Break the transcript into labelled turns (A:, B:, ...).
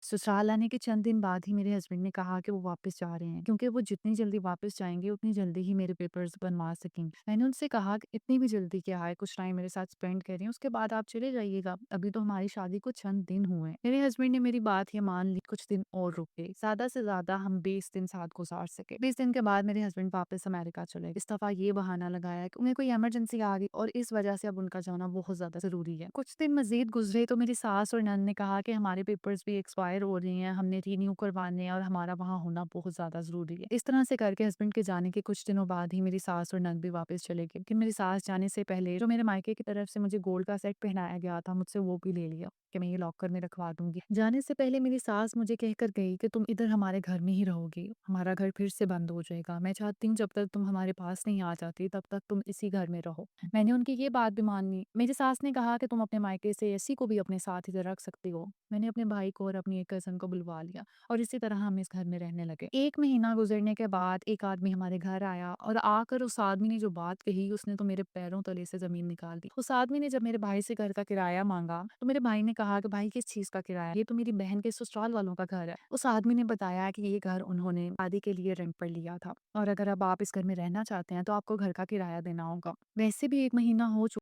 A: ससुराल आने के चंद दिन बाद ही मेरे हस्बैंड ने कहा कि वो वापस जा रहे हैं, क्योंकि वो जितनी जल्दी वापस जाएँगे उतनी जल्दी ही मेरे पेपर्स बनवा सकेंगे। मैंने उनसे कहा कि इतनी भी जल्दी क्या है, कुछ टाइम मेरे साथ स्पेंड करें, उसके बाद आप चले जाइएगा। अभी तो हमारी शादी को चंद दिन हुए हैं। मेरे हस्बैंड ने मेरी बात ये मान ली, कुछ दिन और रुके। ज़्यादा से ज़्यादा हम 20 दिन साथ गुजार सके। 20 दिन के बाद मेरे हस्बैंड वापस अमेरिका चले गए। इस दफ़ा ये बहाना लगाया कि उन्हें कोई इमरजेंसी आ गई और इस वजह से अब उनका जाना बहुत ज़्यादा ज़रूरी है। कुछ दिन मज़ीद गुज़रे तो मेरी सास और नंद ने कहा कि हमारे पेपर्स भी एक्सपायर हो रहे हैं, हमने रिन्यू करवाने हैं और हमारा वहाँ होना बहुत ज़्यादा ज़रूरी है। इस तरह से करके हस्बैंड के जाने के कुछ दिनों बाद ही मेरी सास और नंद भी वापस चले गए। लेकिन मेरी सास जाने से पहले जो मेरे मायके की तरफ से मुझे गोल्ड का सेट पहनाया गया था, मुझसे वो भी ले लिया कि मैं ये लॉकर में रखवा दूँगी। जाने से पहले मेरी सास मुझे कहकर गई कि तुम इधर हमारे घर में ही रहोगी, हमारा घर फिर से बंद हो जाएगा। मैं चाहती हूँ जब तक तुम हमारे पास नहीं आ जाती तब तक तुम इसी घर में रहो। मैंने उनकी ये बात भी मान ली। मेरी सास ने कहा कि तुम अपने मायके से ऐसी को भी अपने साथ इधर रख सकती हो। मैंने अपने भाई को और अपनी एक कज़न को बुलवा लिया और इसी तरह हम इस घर में रहने लगे। 1 महीना गुज़रने के बाद एक आदमी हमारे घर आया और आकर उस आदमी ने जो बात कही उसने तो मेरे पैरों तले से ज़मीन निकाल दी। उस आदमी ने जब मेरे भाई से घर का किराया माँगा तो मेरे भाई ने कहा कि भाई किस चीज़ का किराया? ये तो मेरी बहन के ससुराल वालों का घर है। उस आदमी ने बताया कि ये घर उन्होंने शादी के लिए रेंट पर लिया था और अगर अब आप इस घर में रहना चाहते हैं तो आपको घर का किराया देना होगा। वैसे भी 1 महीना हो चुका